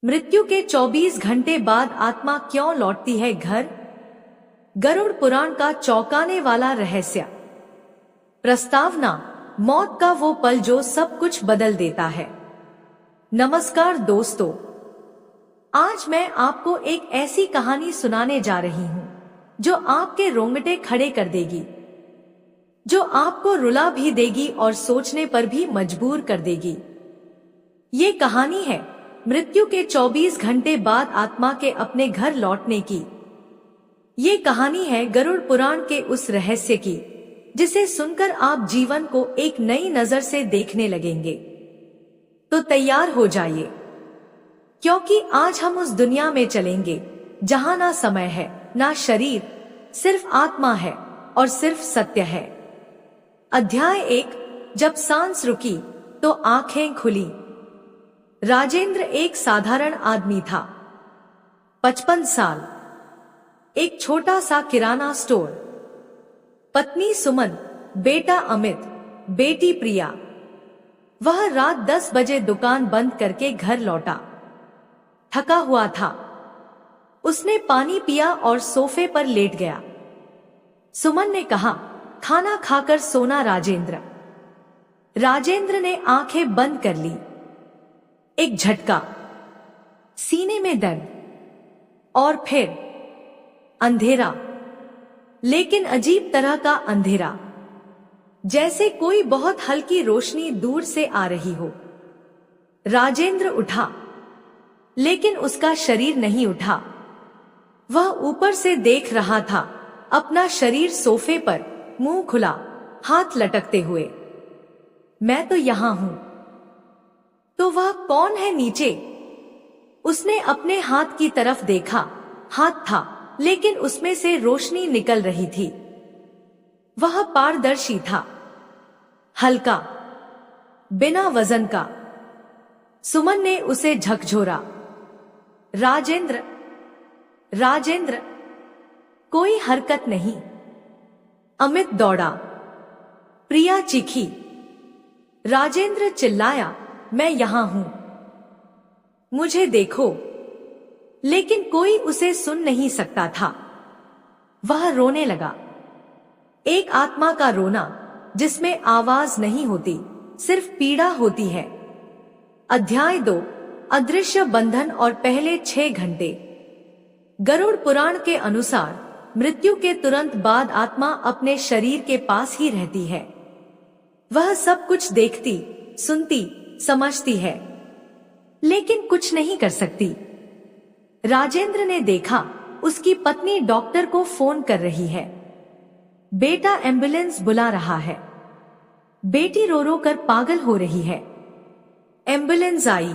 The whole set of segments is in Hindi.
मृत्यु के 24 घंटे बाद आत्मा क्यों लौटती है घर? गरुड़ पुराण का चौंकाने वाला रहस्य। प्रस्तावना: मौत का वो पल जो सब कुछ बदल देता है। नमस्कार दोस्तों, आज मैं आपको एक ऐसी कहानी सुनाने जा रही हूँ जो आपके रोंगटे खड़े कर देगी, जो आपको रुला भी देगी और सोचने पर भी मजबूर कर देगी। ये कहानी है मृत्यु के 24 घंटे बाद आत्मा के अपने घर लौटने की। ये कहानी है गरुड़ पुराण के उस रहस्य की जिसे सुनकर आप जीवन को एक नई नजर से देखने लगेंगे। तो तैयार हो जाइए, क्योंकि आज हम उस दुनिया में चलेंगे जहां ना समय है ना शरीर, सिर्फ आत्मा है और सिर्फ सत्य है। अध्याय 1। जब सांस रुकी तो आंखें खुली। राजेंद्र एक साधारण आदमी था। 55 साल, एक छोटा सा किराना स्टोर, पत्नी सुमन, बेटा अमित, बेटी प्रिया। वह रात 10 बजे दुकान बंद करके घर लौटा। थका हुआ था। उसने पानी पिया और सोफे पर लेट गया। सुमन ने कहा, खाना खाकर सोना राजेंद्र। राजेंद्र ने आंखें बंद कर ली। एक झटका, सीने में दर्द और फिर अंधेरा, लेकिन अजीब तरह का अंधेरा, जैसे कोई बहुत हल्की रोशनी दूर से आ रही हो। राजेंद्र उठा, लेकिन उसका शरीर नहीं उठा। वह ऊपर से देख रहा था, अपना शरीर सोफे पर, मुंह खुला, हाथ लटकते हुए। मैं तो यहां हूं। तो वह कौन है नीचे? उसने अपने हाथ की तरफ देखा। हाथ था, लेकिन उसमें से रोशनी निकल रही थी। वह पारदर्शी था, हल्का, बिना वजन का। सुमन ने उसे झकझोरा, राजेंद्र, राजेंद्र। कोई हरकत नहीं। अमित दौड़ा, प्रिया चीखी। राजेंद्र चिल्लाया, मैं यहां हूं, मुझे देखो। लेकिन कोई उसे सुन नहीं सकता था। वह रोने लगा, एक आत्मा का रोना जिसमें आवाज नहीं होती, सिर्फ पीड़ा होती है। अध्याय 2। अदृश्य बंधन और पहले 6 घंटे। गरुड़ पुराण के अनुसार मृत्यु के तुरंत बाद आत्मा अपने शरीर के पास ही रहती है। वह सब कुछ देखती, सुनती, समझती है, लेकिन कुछ नहीं कर सकती। राजेंद्र ने देखा, उसकी पत्नी डॉक्टर को फोन कर रही है, बेटा एम्बुलेंस बुला रहा है, बेटी रो रो कर पागल हो रही है। एम्बुलेंस आई,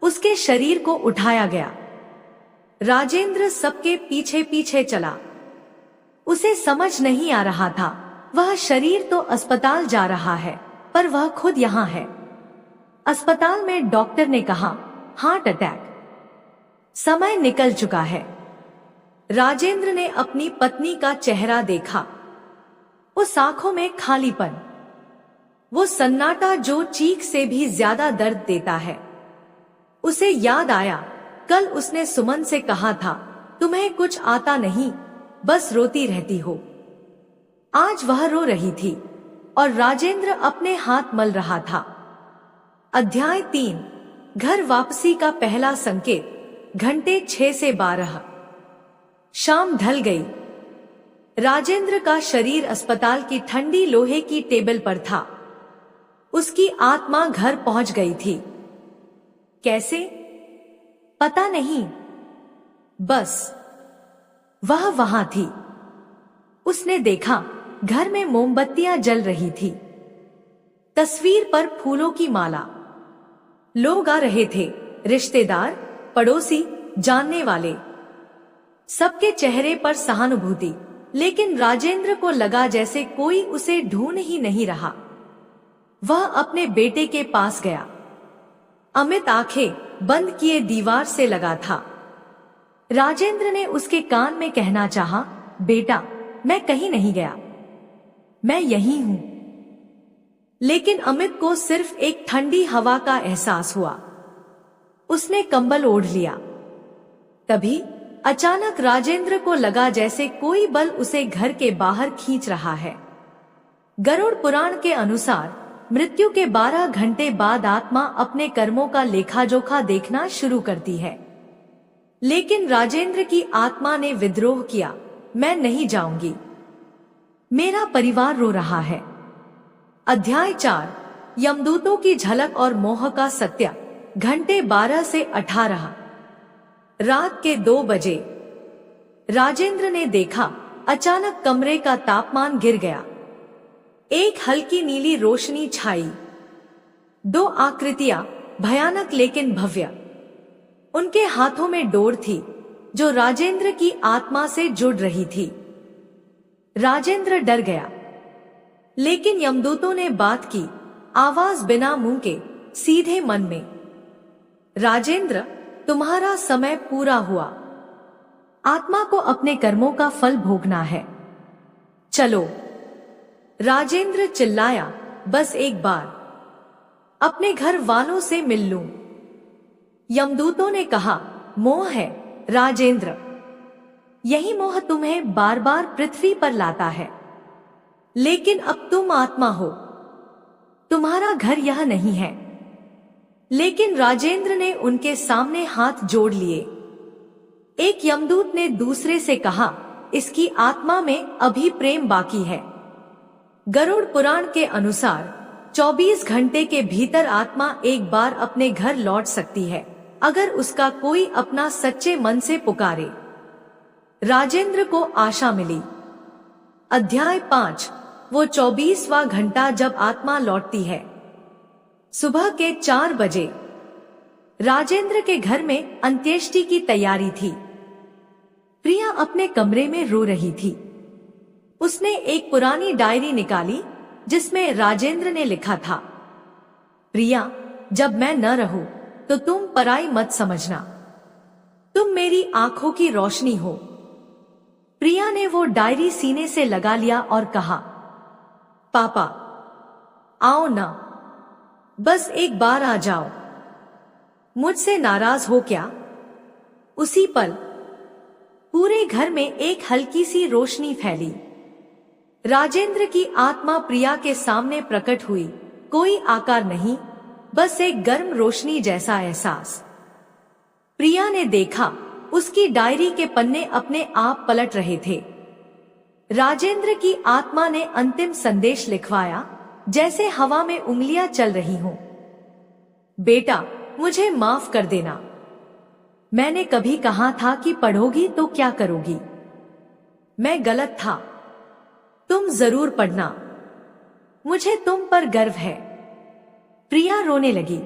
उसके शरीर को उठाया गया। राजेंद्र सबके पीछे पीछे चला। उसे समझ नहीं आ रहा था, वह शरीर तो अस्पताल जा रहा है, पर वह खुद यहां है। अस्पताल में डॉक्टर ने कहा, हार्ट अटैक, समय निकल चुका है। राजेंद्र ने अपनी पत्नी का चेहरा देखा, उस आंखों में खालीपन, वो सन्नाटा जो चीख से भी ज्यादा दर्द देता है। उसे याद आया, कल उसने सुमन से कहा था, तुम्हें कुछ आता नहीं, बस रोती रहती हो। आज वह रो रही थी और राजेंद्र अपने हाथ मल रहा था। अध्याय 3। घर वापसी का पहला संकेत। घंटे 6 से 12। शाम ढल गई। राजेंद्र का शरीर अस्पताल की ठंडी लोहे की टेबल पर था। उसकी आत्मा घर पहुंच गई थी। कैसे? पता नहीं, बस वह वहां थी। उसने देखा, घर में मोमबत्तियां जल रही थी, तस्वीर पर फूलों की माला। लोग आ रहे थे, रिश्तेदार, पड़ोसी, जानने वाले। सबके चेहरे पर सहानुभूति, लेकिन राजेंद्र को लगा जैसे कोई उसे ढूंढ ही नहीं रहा। वह अपने बेटे के पास गया। अमित आंखें बंद किए दीवार से लगा था। राजेंद्र ने उसके कान में कहना चाहा, बेटा, मैं कहीं नहीं गया, मैं यहीं हूं। लेकिन अमित को सिर्फ एक ठंडी हवा का एहसास हुआ। उसने कंबल ओढ़ लिया। तभी अचानक राजेंद्र को लगा जैसे कोई बल उसे घर के बाहर खींच रहा है। गरुड़ पुराण के अनुसार मृत्यु के 12 घंटे बाद आत्मा अपने कर्मों का लेखा-जोखा देखना शुरू करती है। लेकिन राजेंद्र की आत्मा ने विद्रोह किया, मैं नहीं जाऊंगी, मेरा परिवार रो रहा है। अध्याय 4 यमदूतों की झलक और मोह का सत्य। घंटे 12 से 18 रात के 2 बजे राजेंद्र ने देखा अचानक कमरे का तापमान गिर गया। एक हल्की नीली रोशनी छाई। 2 आकृतियां, भयानक लेकिन भव्य। उनके हाथों में डोर थी जो राजेंद्र की आत्मा से जुड़ रही थी। राजेंद्र डर गया, लेकिन यमदूतों ने बात की, आवाज बिना मुंह के, सीधे मन में। राजेंद्र, तुम्हारा समय पूरा हुआ। आत्मा को अपने कर्मों का फल भोगना है। चलो। राजेंद्र चिल्लाया, बस एक बार अपने घर वालों से मिल लूं। यमदूतों ने कहा, मोह है राजेंद्र, यही मोह तुम्हें बार बार पृथ्वी पर लाता है। लेकिन अब तुम आत्मा हो, तुम्हारा घर यह नहीं है। लेकिन राजेंद्र ने उनके सामने हाथ जोड़ लिए। एक यमदूत ने दूसरे से कहा, इसकी आत्मा में अभी प्रेम बाकी है। गरुड़ पुराण के अनुसार 24 घंटे के भीतर आत्मा एक बार अपने घर लौट सकती है, अगर उसका कोई अपना सच्चे मन से पुकारे। राजेंद्र को आशा मिली। अध्याय 5 वो 24वां घंटा जब आत्मा लौटती है। सुबह के 4 बजे राजेंद्र के घर में अंत्येष्टि की तैयारी थी। प्रिया अपने कमरे में रो रही थी। उसने एक पुरानी डायरी निकाली जिसमें राजेंद्र ने लिखा था, प्रिया, जब मैं न रहूं तो तुम पराई मत समझना, तुम मेरी आंखों की रोशनी हो। प्रिया ने वो डायरी सीने से लगा लिया और कहा, पापा आओ ना, बस एक बार आ जाओ। मुझसे नाराज हो क्या? उसी पल पूरे घर में एक हल्की सी रोशनी फैली। राजेंद्र की आत्मा प्रिया के सामने प्रकट हुई। कोई आकार नहीं, बस एक गर्म रोशनी जैसा एहसास। प्रिया ने देखा, उसकी डायरी के पन्ने अपने आप पलट रहे थे। राजेंद्र की आत्मा ने अंतिम संदेश लिखवाया, जैसे हवा में उंगलियां चल रही हों। बेटा, मुझे माफ कर देना। मैंने कभी कहा था कि पढ़ोगी तो क्या करोगी। मैं गलत था। तुम जरूर पढ़ना। मुझे तुम पर गर्व है। प्रिया रोने लगी,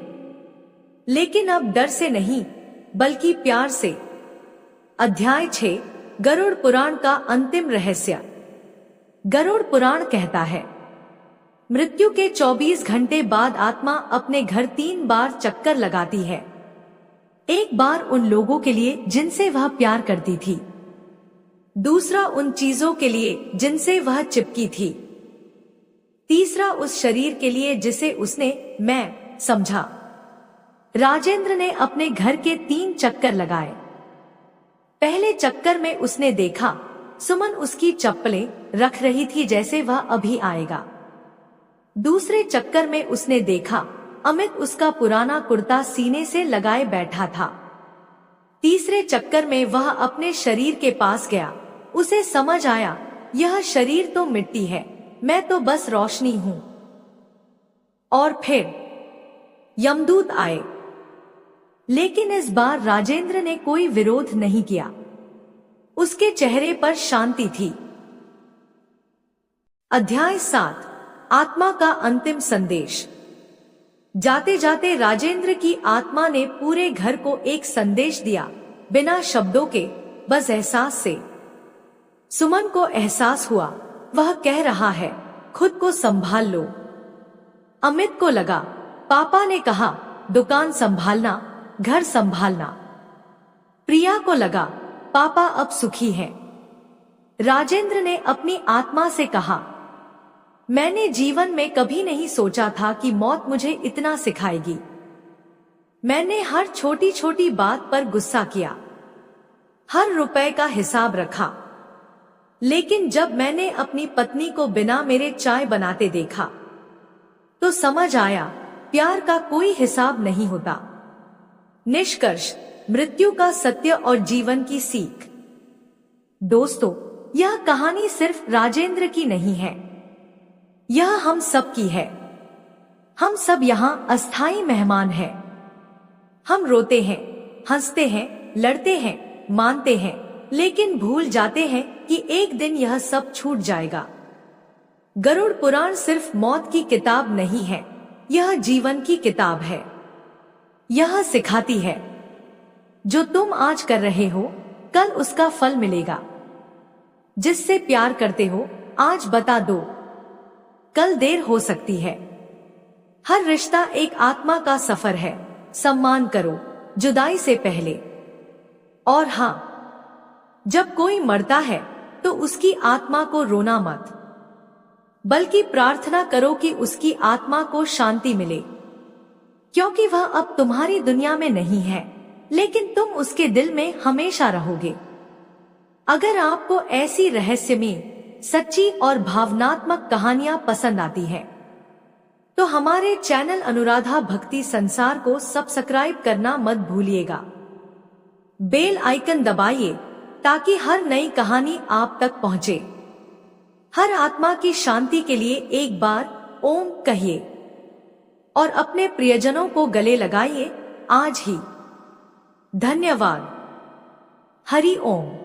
लेकिन अब डर से नहीं, बल्कि प्यार से। अध्याय 6 गरुड़ पुराण का अंतिम रहस्य। गरुड़ पुराण कहता है, मृत्यु के 24 घंटे बाद आत्मा अपने घर 3 बार चक्कर लगाती है। एक बार उन लोगों के लिए जिनसे वह प्यार करती थी, दूसरा उन चीजों के लिए जिनसे वह चिपकी थी, तीसरा उस शरीर के लिए जिसे उसने मैं समझा। राजेंद्र ने अपने घर के 3 चक्कर लगाए। पहले चक्कर में उसने देखा सुमन उसकी चप्पलें रख रही थी जैसे वह अभी आएगा। दूसरे चक्कर में उसने देखा अमित उसका पुराना कुर्ता सीने से लगाए बैठा था। तीसरे चक्कर में वह अपने शरीर के पास गया। उसे समझ आया, यह शरीर तो मिट्टी है, मैं तो बस रोशनी हूं। और फिर यमदूत आए, लेकिन इस बार राजेंद्र ने कोई विरोध नहीं किया। उसके चेहरे पर शांति थी। अध्याय 7 आत्मा का अंतिम संदेश। जाते जाते राजेंद्र की आत्मा ने पूरे घर को एक संदेश दिया, बिना शब्दों के, बस एहसास से। सुमन को एहसास हुआ, वह कह रहा है, खुद को संभाल लो। अमित को लगा, पापा ने कहा, दुकान संभालना, घर संभालना। प्रिया को लगा, पापा अब सुखी हैं। राजेंद्र ने अपनी आत्मा से कहा, मैंने जीवन में कभी नहीं सोचा था कि मौत मुझे इतना सिखाएगी। मैंने हर छोटी छोटी बात पर गुस्सा किया, हर रुपए का हिसाब रखा। लेकिन जब मैंने अपनी पत्नी को बिना मेरे चाय बनाते देखा तो समझ आया, प्यार का कोई हिसाब नहीं होता। निष्कर्ष, मृत्यु का सत्य और जीवन की सीख। दोस्तों, यह कहानी सिर्फ राजेंद्र की नहीं है, यह हम सब की है। हम सब यहाँ अस्थाई मेहमान हैं। हम रोते हैं, हंसते हैं, लड़ते हैं, मानते हैं, लेकिन भूल जाते हैं कि एक दिन यह सब छूट जाएगा। गरुड़ पुराण सिर्फ मौत की किताब नहीं है, यह जीवन की किताब है। यह सिखाती है, जो तुम आज कर रहे हो कल उसका फल मिलेगा। जिससे प्यार करते हो आज बता दो, कल देर हो सकती है। हर रिश्ता एक आत्मा का सफर है, सम्मान करो जुदाई से पहले। और हाँ, जब कोई मरता है तो उसकी आत्मा को रोना मत, बल्कि प्रार्थना करो कि उसकी आत्मा को शांति मिले, क्योंकि वह अब तुम्हारी दुनिया में नहीं है, लेकिन तुम उसके दिल में हमेशा रहोगे। अगर आपको ऐसी रहस्यमय, सच्ची और भावनात्मक कहानियां पसंद आती हैं, तो हमारे चैनल अनुराधा भक्ति संसार को सब्सक्राइब करना मत भूलिएगा। बेल आइकन दबाइए ताकि हर नई कहानी आप तक पहुंचे। हर आत्मा की शांति के लिए एक बार ओम कहिए और अपने प्रियजनों को गले लगाइए आज ही। धन्यवाद। हरि ओम।